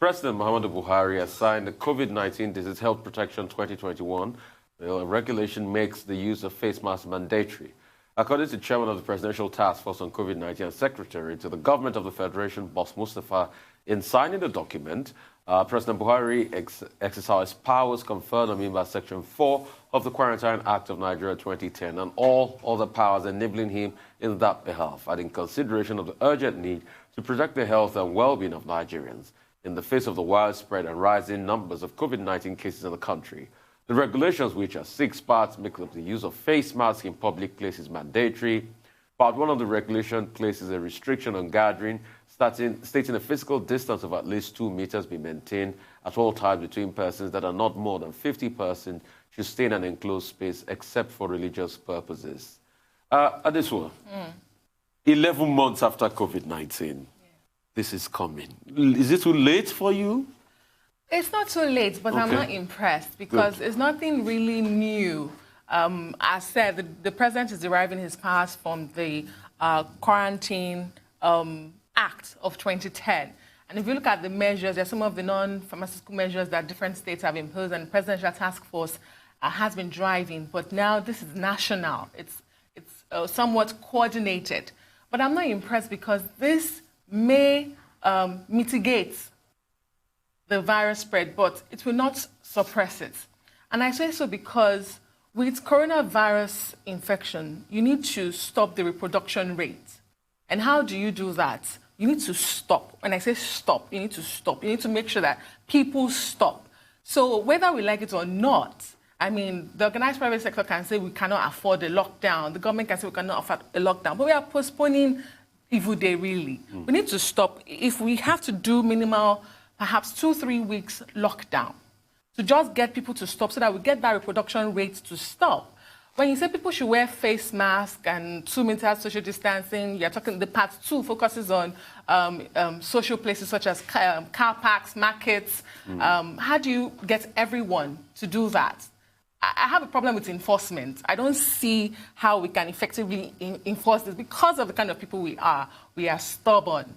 President Muhammadu Buhari has signed the COVID-19 Disease Health Protection 2021. The regulation makes the use of face masks mandatory. According to Chairman of the Presidential Task Force on COVID-19 and Secretary to the Government of the Federation, Boss Mustafa, in signing the document, President Buhari exercised powers conferred on him by Section 4 of the Quarantine Act of Nigeria 2010 and all other powers enabling him in that behalf, and in consideration of the urgent need to protect the health and well-being of Nigerians in the face of the widespread and rising numbers of COVID-19 cases in the country. The regulations, which are 6 parts, make up the use of face masks in public places mandatory. Part 1 of the regulation places a restriction on gathering, stating a physical distance of at least 2 meters be maintained at all times between persons that are not more than 50 persons should stay in an enclosed space except for religious purposes. Adesua, 11 months after COVID-19, this is coming. Is it too late for you? It's not too late, but okay. I'm not impressed because it's nothing really new. As said, the president is deriving his powers from the Quarantine Act of 2010. And if you look at the measures, there are some of the non-pharmaceutical measures that different states have imposed, and the Presidential Task Force has been driving. But now this is national. It's somewhat coordinated. But I'm not impressed because this may mitigate the virus spread, but it will not suppress it. And I say so because with coronavirus infection, you need to stop the reproduction rate. And how do you do that? You need to stop. When I say stop, you need to stop. You need to make sure that people stop. So whether we like it or not, I mean, the organized private sector can say we cannot afford a lockdown. The government can say we cannot afford a lockdown. But we are postponing evil day, really. We need to stop. If we have to do minimal, perhaps 2-3 weeks lockdown, to just get people to stop so that we get that reproduction rate to stop. When you say people should wear face masks and 2 meters social distancing, you're talking, the part 2 focuses on social places such as car parks, markets. How do you get everyone to do that? I have a problem with enforcement. I don't see how we can effectively enforce this because of the kind of people we are. We are stubborn.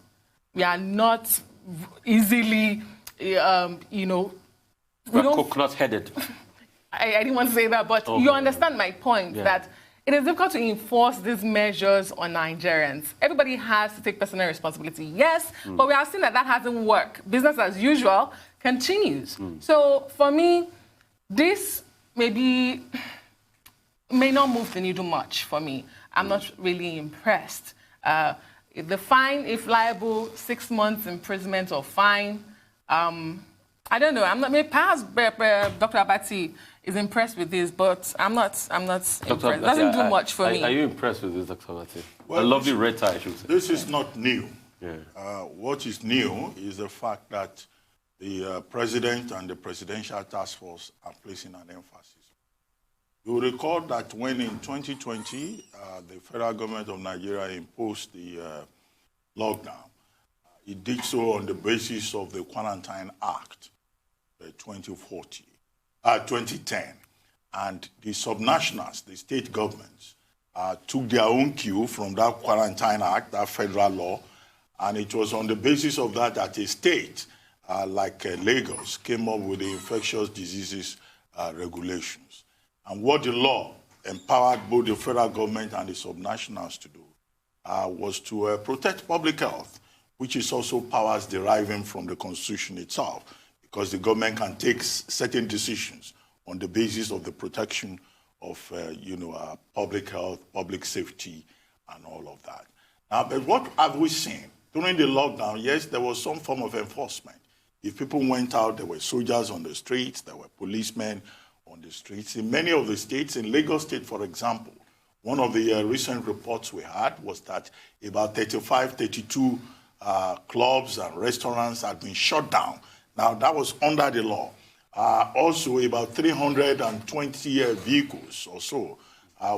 We are not easily, coconut-headed. I didn't want to say that, but you understand my point, that it is difficult to enforce these measures on Nigerians. Everybody has to take personal responsibility, yes, but we are seeing that hasn't worked. Business as usual continues. So for me, this may not move the needle much for me. I'm not really impressed. The fine, if liable, 6 months imprisonment or fine. I don't know. I'm not. Maybe perhaps Dr. Abati is impressed with this, but I'm not impressed. It doesn't do much for me. Are you impressed with this, Dr. Abati? Well, a lovely red tie, I should say. This is not new. Yeah. What is new is the fact that the president and the Presidential Task Force are placing an emphasis. You will recall that when in 2020, the federal government of Nigeria imposed the lockdown, it did so on the basis of the Quarantine Act 2010. And the subnationals, the state governments, took their own cue from that Quarantine Act, that federal law, and it was on the basis of that that a state like Lagos came up with the infectious diseases regulations. And what the law empowered both the federal government and the subnationals to do was to protect public health, which is also powers deriving from the Constitution itself, because the government can take certain decisions on the basis of the protection of public health, public safety, and all of that. Now, but what have we seen? During the lockdown, yes, there was some form of enforcement. If people went out, there were soldiers on the streets, there were policemen on the streets. In many of the states, in Lagos State, for example, one of the recent reports we had was that about 32 clubs and restaurants had been shut down. Now, that was under the law. Also, about 320 vehicles or so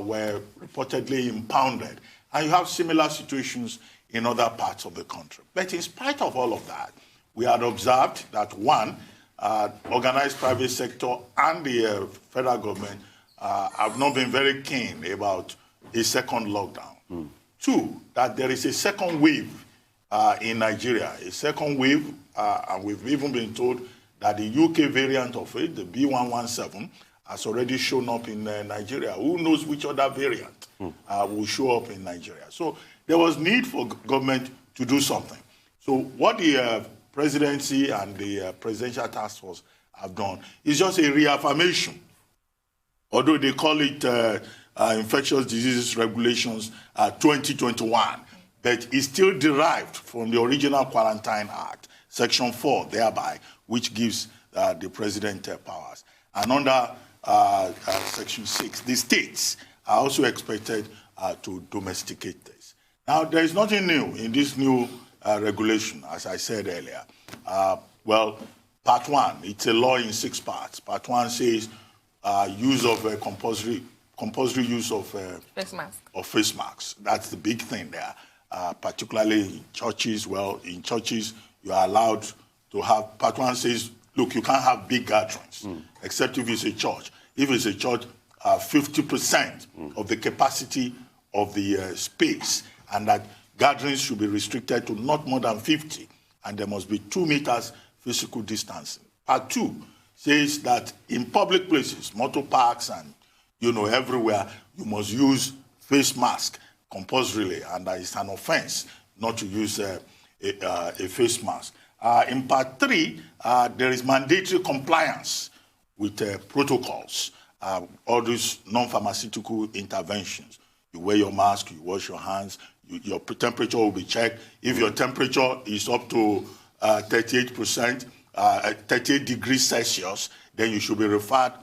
were reportedly impounded. And you have similar situations in other parts of the country. But in spite of all of that, we had observed that, one, organized private sector and the federal government have not been very keen about a second lockdown. Two, that there is a second wave in Nigeria, a second wave, and we've even been told that the UK variant of it, the B117, has already shown up in Nigeria. Who knows which other variant will show up in Nigeria? So there was need for government to do something. So what the presidency and the presidential task force have done is just a reaffirmation, although they call it Infectious Diseases Regulations 2021, but it's still derived from the original Quarantine Act, Section 4, thereby, which gives the president powers. And under Section 6, the states are also expected to domesticate this. Now, there is nothing new in this new regulation, as I said earlier. Well, Part 1, it's a law in 6 parts. Part 1 says use of compulsory use of face masks. That's the big thing there, particularly in churches. Well, in churches, you are allowed to have, Part 1 says, look, you can't have big gatherings, except if it's a church. If it's a church, 50% of the capacity of the space, and that gatherings should be restricted to not more than 50, and there must be 2 meters physical distancing. Part 2 says that in public places, motor parks and, everywhere, you must use face mask compulsorily, and that is an offense not to use a face mask. In Part 3, there is mandatory compliance with protocols, all these non-pharmaceutical interventions. You wear your mask, you wash your hands, your temperature will be checked. If your temperature is up to 38%, 38 degrees Celsius, then you should be referred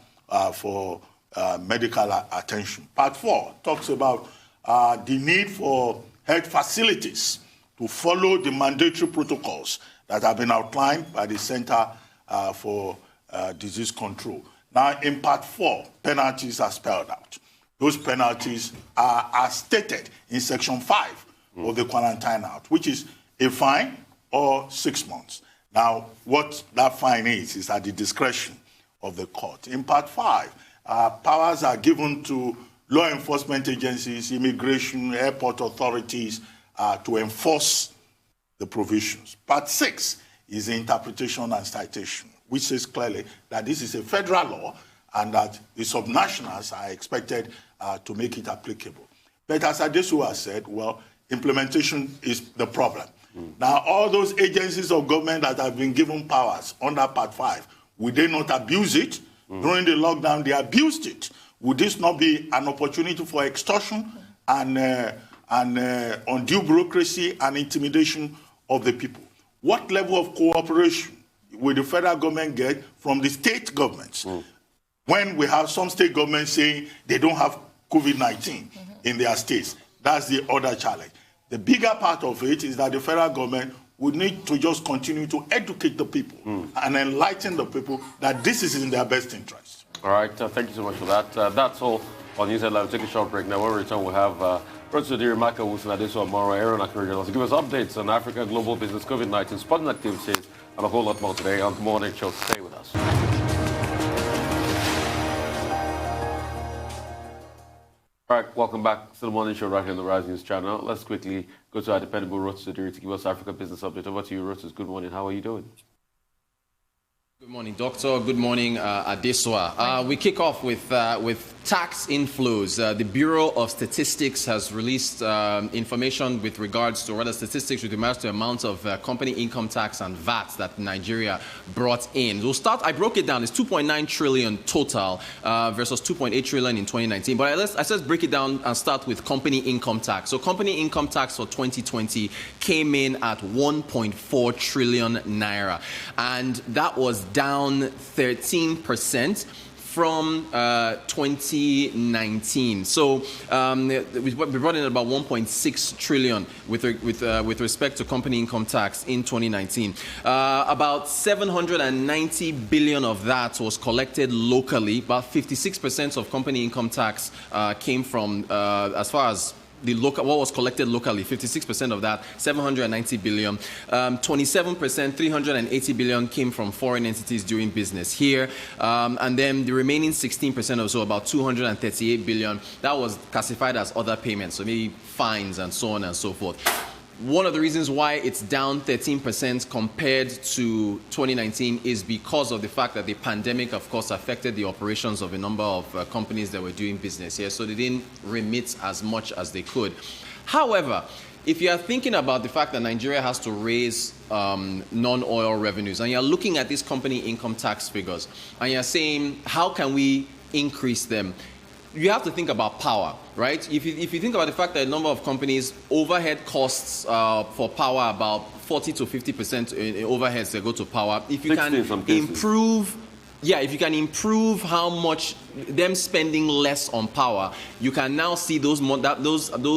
for medical attention. Part 4 talks about the need for health facilities to follow the mandatory protocols that have been outlined by the Center for Disease Control. Now, in Part 4, penalties are spelled out. Those penalties are stated in Section 5 of the Quarantine Act, which is a fine or 6 months. Now, what that fine is at the discretion of the court. In Part 5, powers are given to law enforcement agencies, immigration, airport authorities to enforce the provisions. Part 6 is the interpretation and citation, which says clearly that this is a federal law and that the subnationals are expected to make it applicable. But as Adesu has said, well, implementation is the problem. Now, all those agencies of government that have been given powers under Part 5, would they not abuse it? During the lockdown, they abused it. Would this not be an opportunity for extortion and undue bureaucracy and intimidation of the people? What level of cooperation will the federal government get from the state governments when we have some state governments saying they don't have COVID-19 in their states? That's the other challenge. The bigger part of it is that the federal government would need to just continue to educate the people and enlighten the people that this is in their best interest. All right, thank you so much for that. That's all on News Headline. We'll take a short break. Now, when we return, we'll have Rotodiri Maka, Wilson Adesu Amaro, Aaron Akarijan to give us updates on Africa, global business, COVID-19, sporting activities, and a whole lot more today on the Morning Show. Stay with us. All right, welcome back to the Morning Show right here on the Rise News channel. Let's quickly go to our dependable Rotodiri to give us Africa business update. Over to you, Rotos. Good morning. How are you doing? Good morning, Doctor. Good morning, Adeswa. We kick off with tax inflows. The Bureau of Statistics has released information with regards to, rather statistics with regards to the amount of company income tax and VAT that Nigeria brought in. We'll start, I broke it down, it's 2.9 trillion total versus 2.8 trillion in 2019. But let's break it down and start with company income tax. So company income tax for 2020 came in at 1.4 trillion naira. And that was down 13% from 2019. So we brought in about 1.6 trillion with respect to company income tax in 2019. About 790 billion of that was collected locally. About 56% of company income tax came from, as far as what was collected locally, 56% of that, 790 billion. 27%, 380 billion came from foreign entities doing business here. And then the remaining 16% or so, about 238 billion, that was classified as other payments, so maybe fines and so on and so forth. one of the reasons why it's down 13% compared to 2019 is because of the fact that the pandemic, of course, affected the operations of a number of companies that were doing business here. So they didn't remit as much as they could. However, if you are thinking about the fact that Nigeria has to raise non-oil revenues, and you're looking at these company income tax figures, and you're saying, how can we increase them? You have to think about power, right? If you think about the fact that a number of companies, overhead costs for power, about 40 to 50% in overheads that go to power. If you can improve, if you can improve how much them spending less on power, you can now see that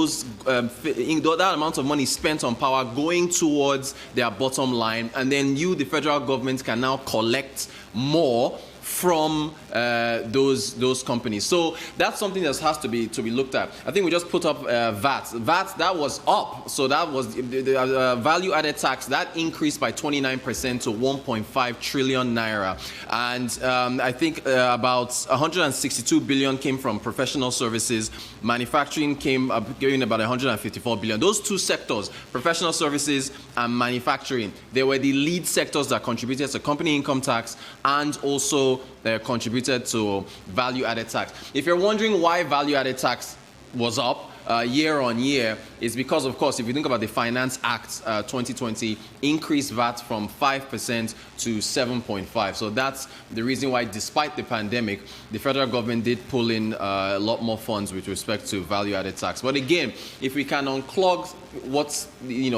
amount of money spent on power going towards their bottom line, and then the federal government, can now collect more from those companies. So that's something that has to be looked at. I think we just put up VAT. VAT, that was up. So that was the value-added tax, that increased by 29% to 1.5 trillion naira. And I think about 162 billion came from professional services. Manufacturing came up, giving about 154 billion. Those two sectors, professional services and manufacturing, they were the lead sectors that contributed to company income tax and also contributed to value-added tax. If you're wondering why value-added tax was up year on year, is because, of course, if you think about the Finance Act 2020, increased VAT from 5% to 7.5%. So that's the reason why, despite the pandemic, the federal government did pull in a lot more funds with respect to value-added tax. But again, if we can unclog what's the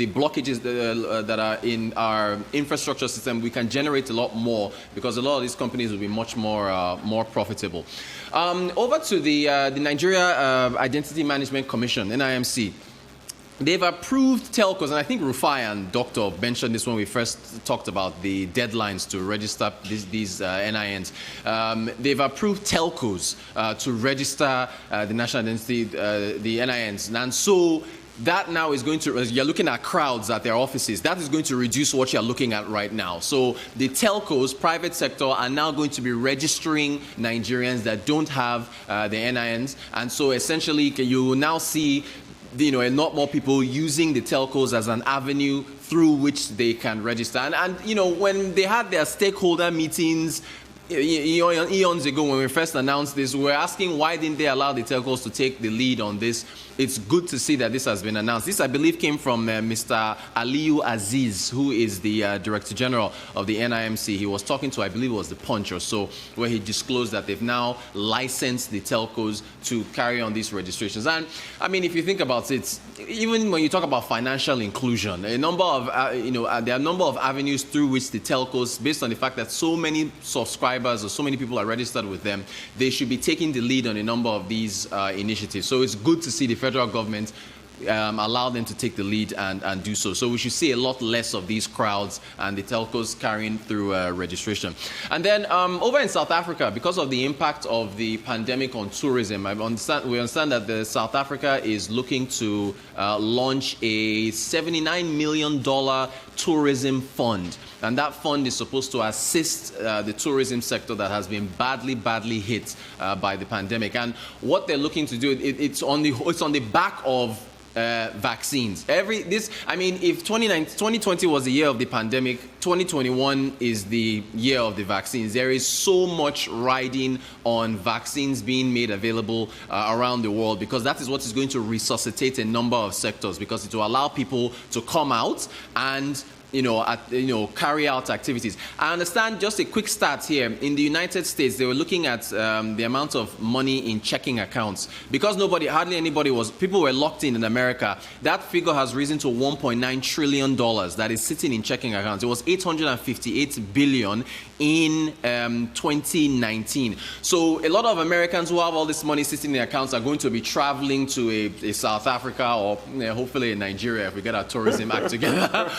blockages that are in our infrastructure system, we can generate a lot more, because a lot of these companies will be much more profitable. Over to the Nigeria Identity Management Commission, NIMC. They've approved telcos, and I think Rufai and Doctor mentioned this when we first talked about the deadlines to register these NINs. They've approved telcos to register the national identity, the NINs. And so that now is going to, as you're looking at crowds at their offices, that is going to reduce what you're looking at right now. So the telcos, private sector, are now going to be registering Nigerians that don't have the NINs. And so essentially you will now see a lot more people using the telcos as an avenue through which they can register. And when they had their stakeholder meetings eons ago, when we first announced this, we were asking why didn't they allow the telcos to take the lead on this. It's good to see that this has been announced. This, I believe, came from Mr. Aliyu Aziz, who is the Director General of the NIMC. He was talking to, I believe it was The Punch or so, where he disclosed that they've now licensed the telcos to carry on these registrations. And, I mean, if you think about it, even when you talk about financial inclusion, a number of, there are a number of avenues through which the telcos, based on the fact that so many subscribers or so many people are registered with them, they should be taking the lead on a number of these initiatives. So it's good to see the federal government allow them to take the lead and do so. So we should see a lot less of these crowds and the telcos carrying through registration. And then over in South Africa, because of the impact of the pandemic on tourism, we understand that South Africa is looking to launch a $79 million tourism fund. And that fund is supposed to assist the tourism sector that has been badly hit by the pandemic. And what they're looking to do, it's on the back of vaccines. If 2020 was the year of the pandemic, 2021 is the year of the vaccines. There is so much riding on vaccines being made available around the world, because that is what is going to resuscitate a number of sectors, because it will allow people to come out and carry out activities. I understand, just a quick stat here, in the United States, they were looking at the amount of money in checking accounts. Because people were locked in America, that figure has risen to $1.9 trillion that is sitting in checking accounts. It was $858 billion in 2019. So a lot of Americans who have all this money sitting in their accounts are going to be traveling to a South Africa or hopefully in Nigeria if we get our tourism act together.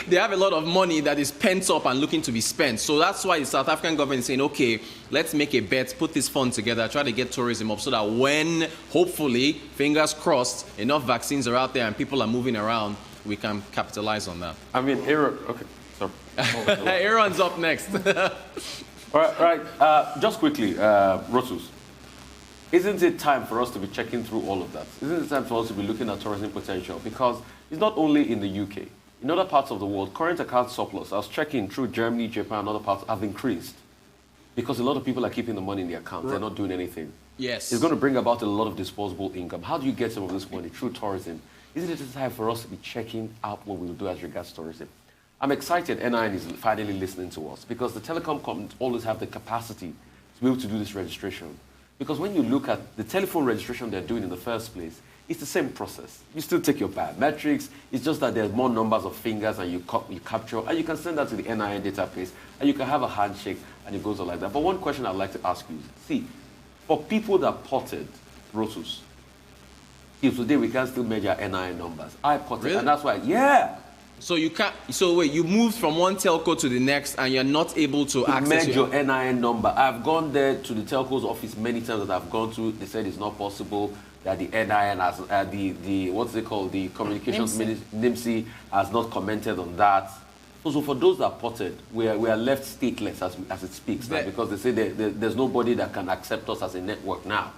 They have a lot of money that is pent up and looking to be spent. So that's why the South African government is saying, okay, let's make a bet, put this fund together, try to get tourism up so that when, hopefully, fingers crossed, enough vaccines are out there and people are moving around, we can capitalize on that. I mean, Aaron, okay, sorry. Aaron's up next. All right. Just quickly, Rosus. Isn't it time for us to be checking through all of that? Isn't it time for us to be looking at tourism potential? Because it's not only in the UK. In other parts of the world, current account surplus, I was checking through Germany, Japan, and other parts, have increased. Because a lot of people are keeping the money in the account. They're not doing anything. Yes. It's going to bring about a lot of disposable income. How do you get some of this money? Through tourism. Isn't it time for us to be checking out what we'll do as regards tourism? I'm excited NIN is finally listening to us because the telecom companies always have the capacity to be able to do this registration. Because when you look at the telephone registration they're doing in the first place, it's the same process. You still take your biometrics. It's just that there's more numbers of fingers and you capture, and you can send that to the NIN database, and you can have a handshake, and it goes on like that. But one question I'd like to ask you, see, for people that ported Rotus, if today we can still measure NIN numbers. I ported, really? And that's why, yeah. So you can't. So wait, you moved from one telco to the next, and you're not able to access your NIN number. I've gone there to the telco's office many times that I've gone to. They said it's not possible. That the NIN has the what's it called, the communications NIMC has not commented on that. So for those that ported, we are left stateless as it speaks now, because they say there's nobody that can accept us as a network now.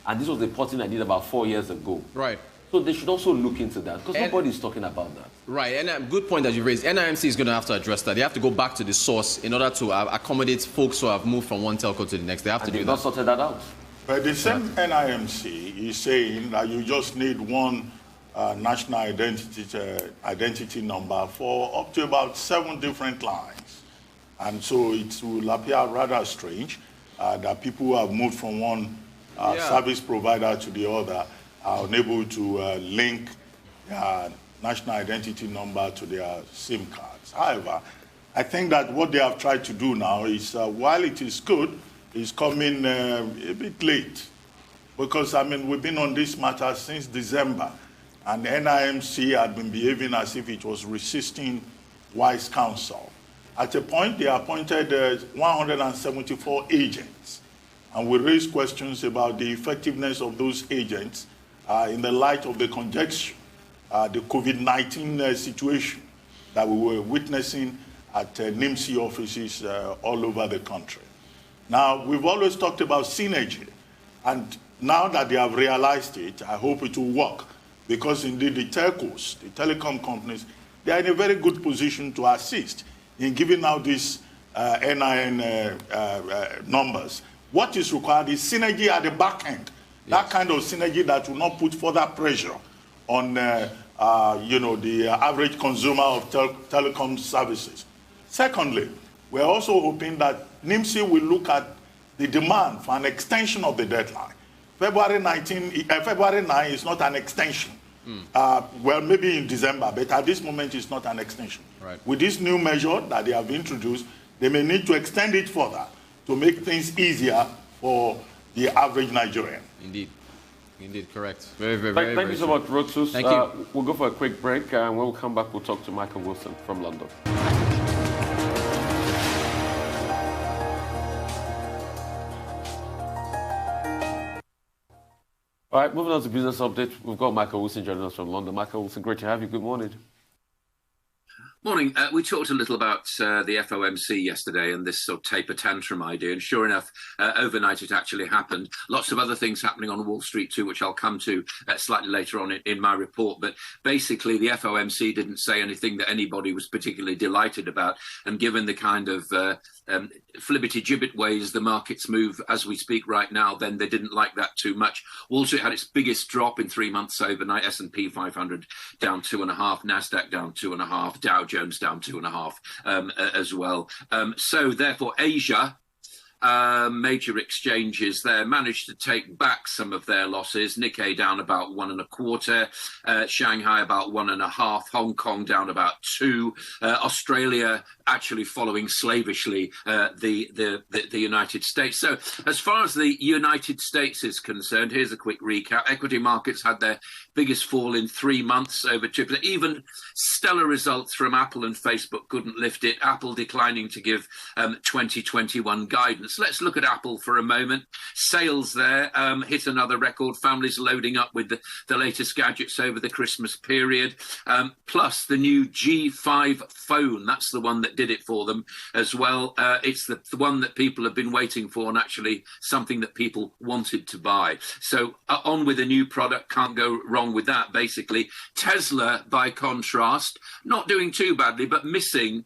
And this was the porting I did about 4 years ago. Right. So they should also look into that, because nobody's talking about that. Right, and good point that you raised. NIMC is going to have to address that. They have to go back to the source in order to accommodate folks who have moved from one telco to the next. They have to do that. They've not sorted that out. But the same NIMC is saying that you just need one national identity number for up to about 7 different lines. And so it will appear rather strange that people who have moved from one service provider to the other are unable to link their national identity number to their SIM cards. However, I think that what they have tried to do now is, while it is good, it's coming a bit late. Because, I mean, we've been on this matter since December, and the NIMC had been behaving as if it was resisting wise counsel. At a point, they appointed 174 agents, and we raised questions about the effectiveness of those agents in the light of the conjecture, the COVID-19 situation that we were witnessing at NIMC offices all over the country. Now, we've always talked about synergy, and now that they have realized it, I hope it will work, because indeed the telcos, the telecom companies, they are in a very good position to assist in giving out these NIN numbers. What is required is synergy at the back end. That kind of synergy that will not put further pressure on the average consumer of telecom services. Secondly, we're also hoping that NIMC will look at the demand for an extension of the deadline. February 9 is not an extension. Well, maybe in December, but at this moment it's not an extension. Right. With this new measure that they have introduced, they may need to extend it further to make things easier for the average Nigerian. Indeed. Indeed, correct. Very Thank you so much, Rotus. Thank you. We'll go for a quick break, and when we come back, we'll talk to Michael Wilson from London. All right, moving on to business update. We've got Michael Wilson joining us from London. Michael Wilson, great to have you. Good morning. Morning. We talked a little about the FOMC yesterday and this sort of taper tantrum idea. And sure enough, overnight it actually happened. Lots of other things happening on Wall Street too, which I'll come to slightly later on in my report. But basically, the FOMC didn't say anything that anybody was particularly delighted about. And given the kind of flibbity-gibbet ways the markets move as we speak right now, then they didn't like that too much. Wall Street had its biggest drop in 3 months overnight. S&P 500 down 2.5%, NASDAQ down 2.5%, Dow Jones down 2.5% as well. So therefore, Asia, major exchanges there managed to take back some of their losses. Nikkei down about 1.25%, Shanghai about 1.5%, Hong Kong down about 2%, Australia actually following slavishly the United States. So as far as the United States is concerned, here's a quick recap. Equity markets had their biggest fall in 3 months, over 2%. Even stellar results from Apple and Facebook couldn't lift it. Apple declining to give 2021 guidance. confidence. Let's look at Apple for a moment. Sales there hit another record. Families loading up with the latest gadgets over the Christmas period. Plus the new G5 phone. That's the one that did it for them as well. It's the one that people have been waiting for, and actually something that people wanted to buy. So on with a new product. Can't go wrong with that, basically. Tesla, by contrast, not doing too badly, but missing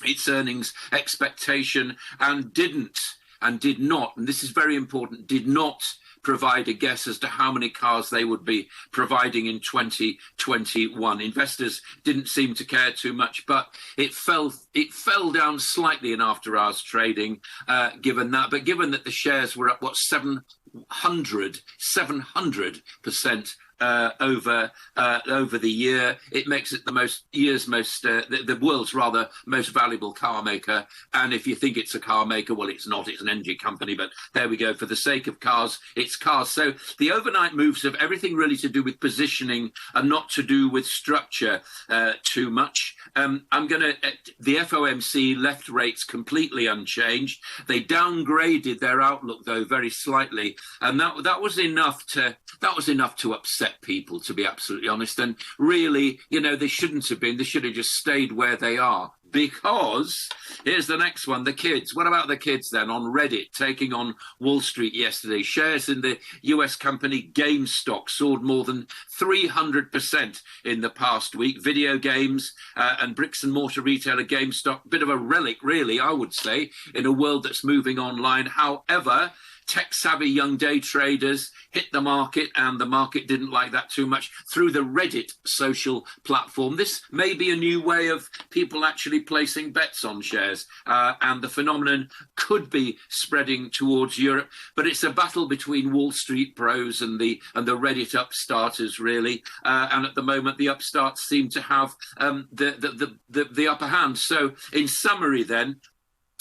its earnings expectation, and did not, and this is very important, did not provide a guess as to how many cars they would be providing in 2021. Investors didn't seem to care too much, but it fell down slightly in after-hours trading, given that the shares were up, 700% over the year. It makes it the world's rather most valuable car maker. And if you think it's a car maker, well, it's not. It's an energy company. But there we go. For the sake of cars, it's cars. So the overnight moves have everything really to do with positioning and not to do with structure too much. The FOMC left rates completely unchanged. They downgraded their outlook, though, very slightly, and that was enough to upset people, to be absolutely honest. And really, they shouldn't have been. They should have just stayed where they are. Because here's the next one, the kids. What about the kids then on Reddit taking on Wall Street yesterday? Shares in the US company GameStop soared more than 300% in the past week. Video games and bricks and mortar retailer GameStop, bit of a relic, really, I would say, in a world that's moving online. However, tech-savvy young day traders hit the market, and the market didn't like that too much through the Reddit social platform. This may be a new way of people actually placing bets on shares, and the phenomenon could be spreading towards Europe. But it's a battle between Wall Street bros and the Reddit upstarters, really. And at the moment, the upstarts seem to have the upper hand. So, in summary, then,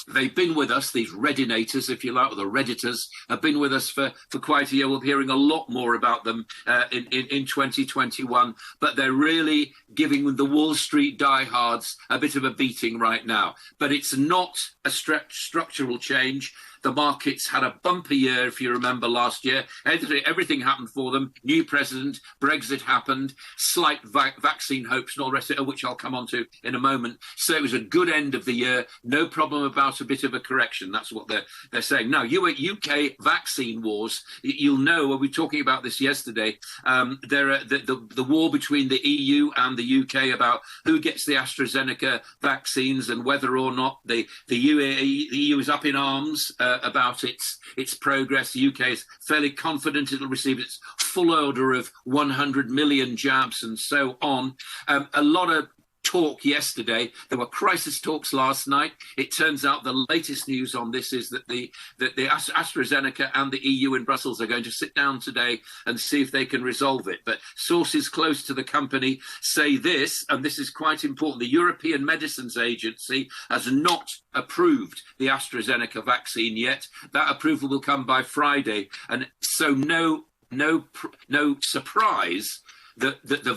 they've been with us, these Reddinators, if you like, or the Redditors, have been with us for quite a year. We'll be hearing a lot more about them in 2021, but they're really giving the Wall Street diehards a bit of a beating right now. But it's not a structural change. The markets had a bumper year, if you remember, last year. Everything happened for them. New president, Brexit happened, slight vaccine hopes and all the rest of it, which I'll come on to in a moment. So it was a good end of the year. No problem about a bit of a correction. That's what they're saying. Now, UK vaccine wars, you'll know, we were talking about this yesterday, the war between the EU and the UK about who gets the AstraZeneca vaccines and whether or not the EU is up in arms about its progress. The UK is fairly confident it'll receive its full order of 100 million jabs and so on. A lot of talk yesterday. There were crisis talks last night. It turns out the latest news on this is that the AstraZeneca and the EU in Brussels are going to sit down today and see if they can resolve it. But sources close to the company say this, and this is quite important. The European Medicines Agency has not approved the AstraZeneca vaccine yet. That approval will come by Friday. And so no surprise that the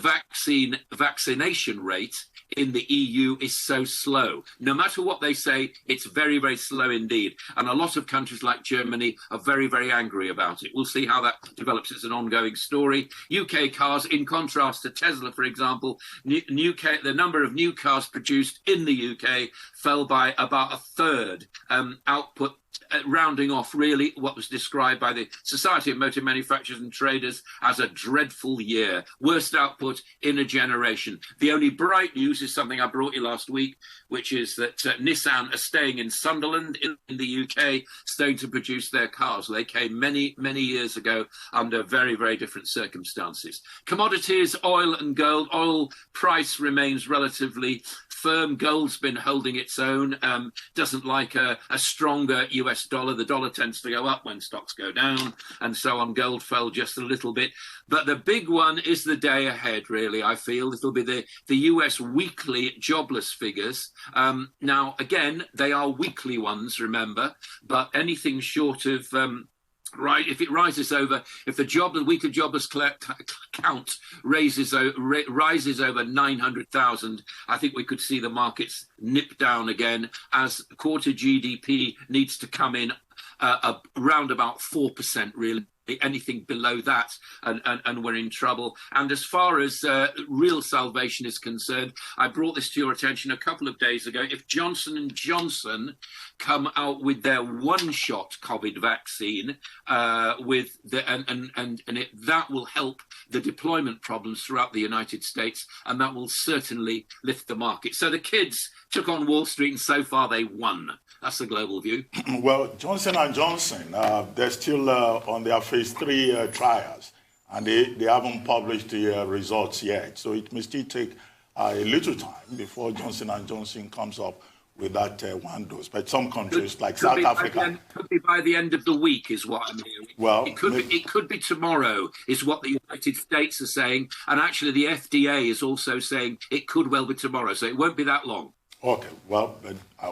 vaccination rate in the EU is so slow. No matter what they say, it's very, very slow indeed. And a lot of countries like Germany are very, very angry about it. We'll see how that develops. It's an ongoing story. UK cars, in contrast to Tesla, for example, the number of new cars produced in the UK fell by about a third. Output rounding off really what was described by the Society of Motor Manufacturers and Traders as a dreadful year. Worst output in a generation. The only bright news is something I brought you last week, which is that Nissan are staying in Sunderland in the UK, staying to produce their cars. They came many, many years ago under very, very different circumstances. Commodities, oil and gold. Oil price remains relatively firm. Gold's been holding its own, doesn't like a stronger US dollar. The dollar tends to go up when stocks go down, and so on. Gold fell just a little bit. But the big one is the day ahead, really, I feel. It'll be the US weekly jobless figures. Now, again, they are weekly ones, remember, but anything short of If it rises over, if the weekly jobless count rises over 900,000, I think we could see the markets nip down again as quarter GDP needs to come in around about 4%, really. Anything below that, and we're in trouble. And as far as real salvation is concerned, I brought this to your attention a couple of days ago. If Johnson & Johnson come out with their one-shot COVID vaccine, that will help the deployment problems throughout the United States, and that will certainly lift the market. So the kids took on Wall Street, and so far they won. That's the global view. Well, Johnson & Johnson, they're still on their phase 3 trials, and they haven't published the results yet. So it may still take a little time before Johnson & Johnson comes up with that one dose. But some countries like South Africa... Could be by the end of the week, is what I'm hearing. Well, it could be tomorrow, is what the United States are saying. And actually the FDA is also saying it could well be tomorrow. So it won't be that long. Okay, well,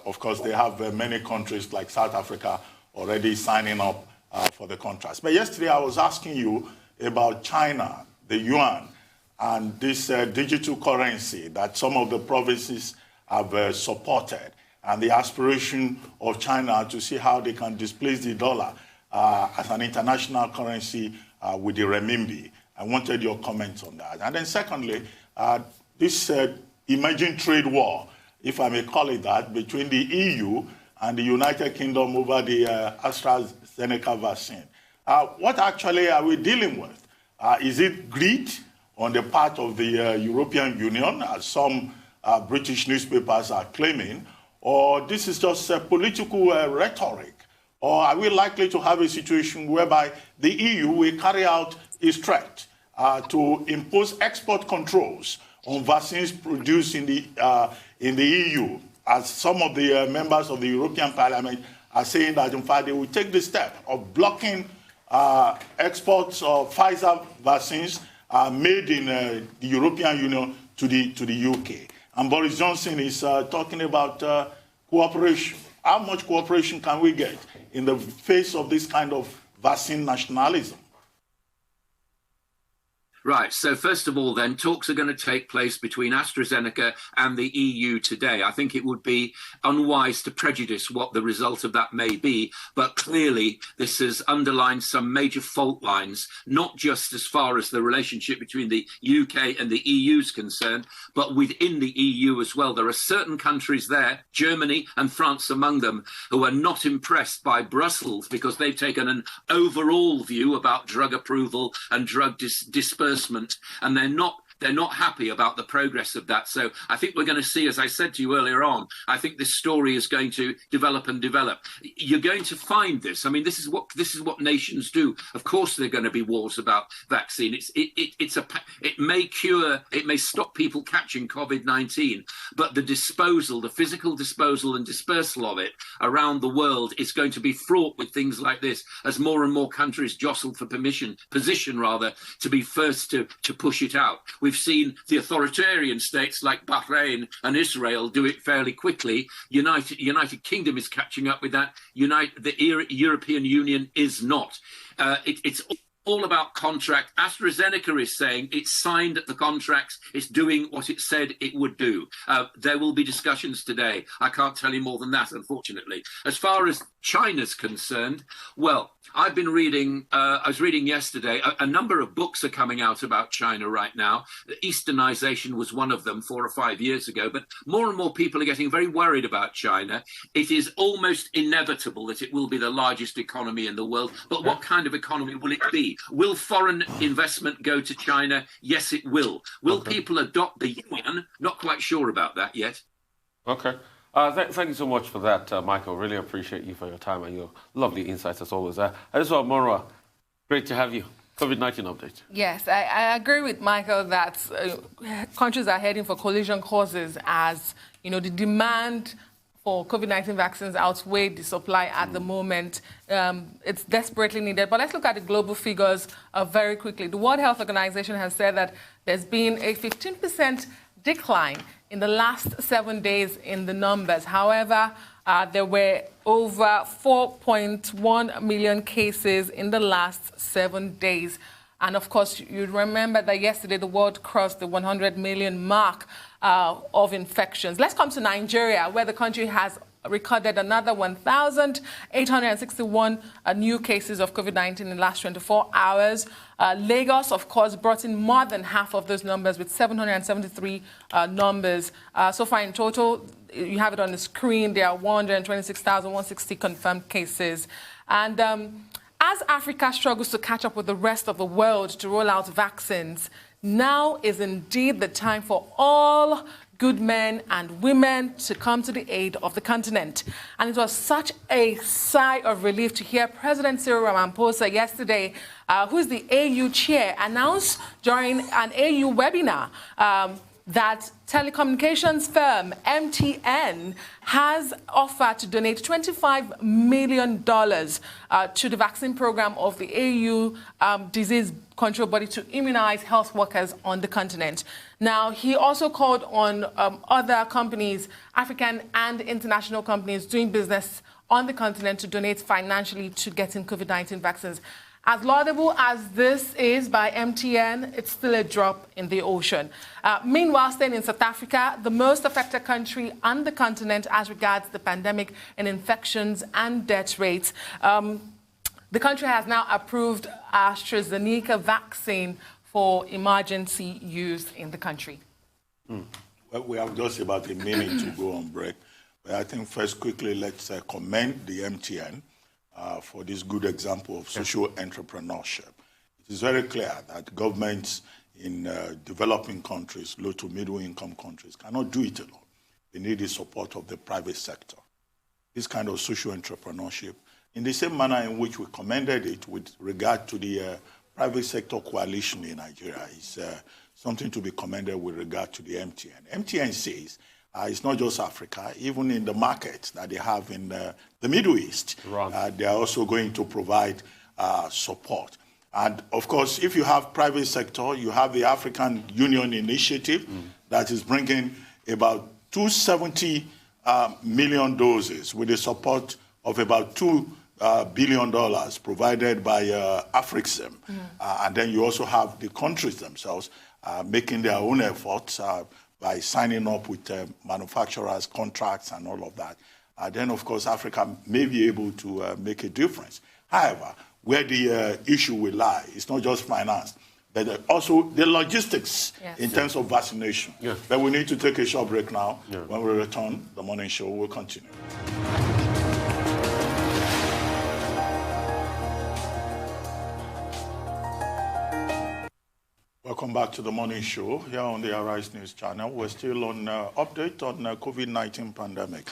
of course, they have many countries like South Africa already signing up for the contracts. But yesterday I was asking you about China, the yuan, and this digital currency that some of the provinces have supported, and the aspiration of China to see how they can displace the dollar as an international currency with the renminbi. I wanted your comments on that. And then secondly, this emerging trade war, if I may call it that, between the EU and the United Kingdom over the AstraZeneca vaccine. What actually are we dealing with? Is it greed on the part of the European Union, as some British newspapers are claiming, or this is just political rhetoric? Or are we likely to have a situation whereby the EU will carry out its threat to impose export controls on vaccines produced in the EU, as some of the members of the European Parliament are saying that, in fact, they will take the step of blocking exports of Pfizer vaccines made in the European Union to the UK. And Boris Johnson is talking about cooperation. How much cooperation can we get in the face of this kind of vaccine nationalism? Right. So first of all, then, talks are going to take place between AstraZeneca and the EU today. I think it would be unwise to prejudice what the result of that may be. But clearly, this has underlined some major fault lines, not just as far as the relationship between the UK and the EU is concerned, but within the EU as well. There are certain countries there, Germany and France among them, who are not impressed by Brussels because they've taken an overall view about drug approval and drug dispersal. And they're not happy about the progress of that. So I think we're going to see, as I said to you earlier on, I think this story is going to develop and develop. You're going to find this. I mean, this is what nations do. Of course, there are going to be wars about vaccine. It may stop people catching COVID-19, but the physical disposal and dispersal of it around the world is going to be fraught with things like this, as more and more countries jostle for position to be first to push it out. We've seen the authoritarian states like Bahrain and Israel do it fairly quickly. United Kingdom is catching up with that. The European Union is not. It's all about contract. AstraZeneca is saying it's signed the contracts, it's doing what it said it would do. There will be discussions today. I can't tell you more than that, unfortunately. As far as China's concerned, well, I was reading yesterday, a number of books are coming out about China right now. Easternization was one of them 4 or 5 years ago, but more and more people are getting very worried about China. It is almost inevitable that it will be the largest economy in the world, but what kind of economy will it be? Will foreign investment go to China? Yes, it will. Will people adopt the yuan? Not quite sure about that yet. Okay. Thank you so much for that, Michael. Really appreciate you for your time and your lovely insights as always. As well, Marwa, great to have you. COVID-19 update. Yes, I agree with Michael that countries are heading for collision courses as, the demand for COVID-19 vaccines outweigh the supply at the moment. It's desperately needed. But let's look at the global figures very quickly. The World Health Organization has said that there's been a 15% decline in the last 7 days in the numbers. However, there were over 4.1 million cases in the last 7 days. And of course, you remember that yesterday the world crossed the 100 million mark of infections. Let's come to Nigeria, where the country has recorded another 1,861 new cases of COVID-19 in the last 24 hours. Lagos, of course, brought in more than half of those numbers with 773 numbers. So far in total, you have it on the screen, there are 126,160 confirmed cases. And as Africa struggles to catch up with the rest of the world to roll out vaccines, now is indeed the time for all good men and women to come to the aid of the continent. And it was such a sigh of relief to hear President Cyril Ramaphosa yesterday, who is the AU chair, announce during an AU webinar that telecommunications firm MTN has offered to donate $25 million to the vaccine program of the AU disease control body to immunize health workers on the continent. Now, he also called on other companies, African and international companies doing business on the continent, to donate financially to getting COVID-19 vaccines. As laudable as this is by MTN, it's still a drop in the ocean. Meanwhile, staying in South Africa, the most affected country on the continent as regards the pandemic and infections and death rates, the country has now approved AstraZeneca vaccine for emergency use in the country. Well, we have just about a minute to go on break. But I think first, quickly, let's commend the MTN for this good example of social entrepreneurship. It is very clear that governments in developing countries, low to middle income countries, cannot do it alone. They need the support of the private sector. This kind of social entrepreneurship, in the same manner in which we commended it with regard to the private sector coalition in Nigeria, is something to be commended with regard to the MTN. MTN says it's not just Africa, even in the markets that they have in the Middle East, they are also going to provide support. And of course, if you have private sector, you have the African Union Initiative that is bringing about 270 million doses with the support of about $2 billion provided by Afrixim. And then you also have the countries themselves making their own efforts by signing up with manufacturers, contracts, and all of that. Then, of course, Africa may be able to make a difference. However, where the issue will lie, it's not just finance, but also the logistics in terms of vaccination. But we need to take a short break now. When we return, the morning show will continue. Welcome back to the morning show here on the Arise News channel. We're still on update on COVID-19 pandemic.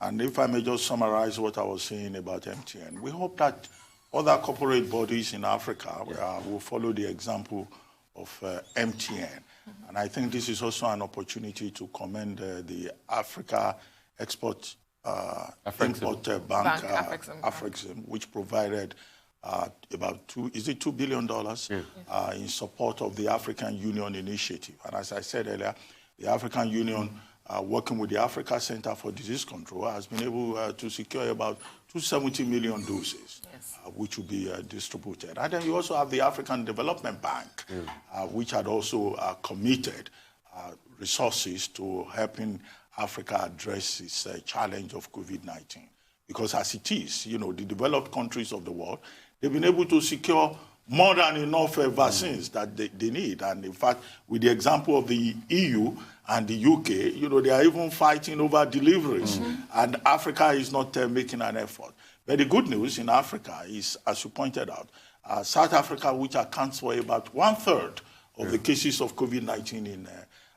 And if I may just summarize what I was saying about MTN, we hope that other corporate bodies in Africa will follow the example of MTN. And I think this is also an opportunity to commend the Africa Export Import Bank, Afrixim, which provided about $2 billion in support of the African Union Initiative. And as I said earlier, the African Union, working with the Africa Center for Disease Control, has been able to secure about 270 million doses, which will be distributed. And then you also have the African Development Bank, which had also committed resources to helping Africa address this challenge of COVID-19. Because as it is, the developed countries of the world, they've been able to secure more than enough vaccines that they need. And in fact, with the example of the EU and the UK, they are even fighting over deliveries. And Africa is not making an effort. But the good news in Africa is, as you pointed out, South Africa, which accounts for about 1/3 of the cases of COVID-19 in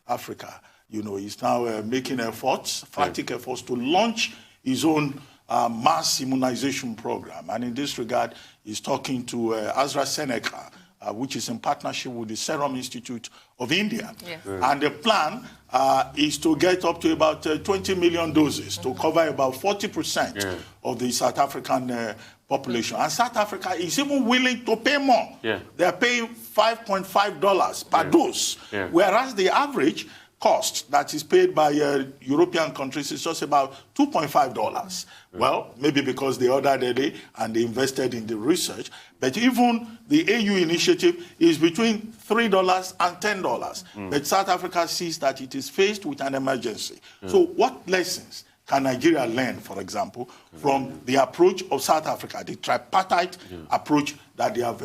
Africa, is now making efforts, frantic efforts to launch its own mass immunization program. And in this regard, he's talking to AstraZeneca, which is in partnership with the Serum Institute of India. And the plan is to get up to about 20 million doses to cover about 40% of the South African population. And South Africa is even willing to pay more. They're paying $5.5 per dose, whereas the average cost that is paid by European countries is just about $2.5. Well, maybe because they ordered early and they invested in the research, but even the AU initiative is between $3 and $10. But South Africa sees that it is faced with an emergency. So what lessons can Nigeria learn, for example, from the approach of South Africa, the tripartite approach that they have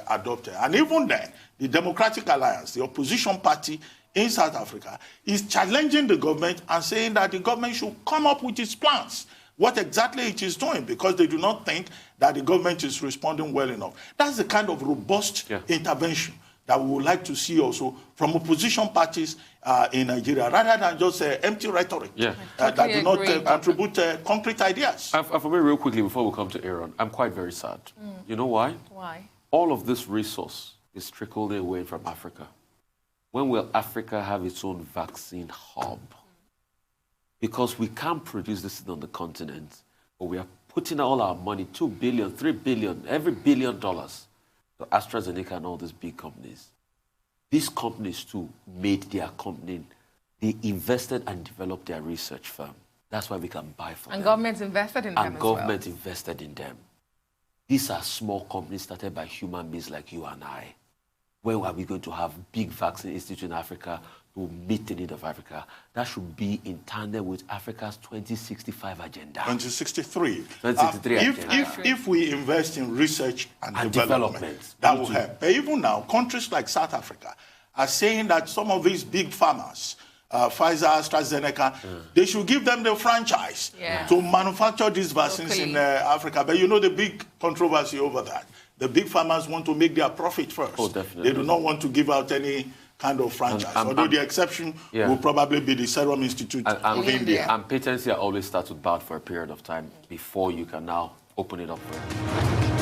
adopted? And even then, the Democratic Alliance, the opposition party in South Africa, is challenging the government and saying that the government should come up with its plans, what exactly it is doing, because they do not think that the government is responding well enough. That's the kind of robust intervention that we would like to see also from opposition parties in Nigeria, rather than just empty rhetoric that do not contribute concrete ideas. For me, real quickly, before we come to Aaron, I'm quite very sad. You know why? Why? All of this resource is trickled away from Africa. When will Africa have its own vaccine hub? Because we can't produce this on the continent, but we are putting all our money, $2 billion, $3 billion, every $1 billion to AstraZeneca and all these big companies. These companies too made their company, they invested and developed their research firm. That's why we can buy from them. And governments invested in them and as government well. invested in them. These are small companies started by human beings like you and I. When are we going to have big vaccine institute in Africa to meet the need of Africa? That should be in tandem with Africa's 2065 agenda. 2063. 2063 agenda. If we invest in research and development, that will help. But even now, countries like South Africa are saying that some of these big farmers, Pfizer, AstraZeneca, they should give them the franchise to manufacture these vaccines in Africa. But you know the big controversy over that. The big farmers want to make their profit first. Oh, definitely. They do not want to give out any kind of franchise. Although the exception will probably be the Serum Institute of India. And patents here always start with bad for a period of time before you can now open it up for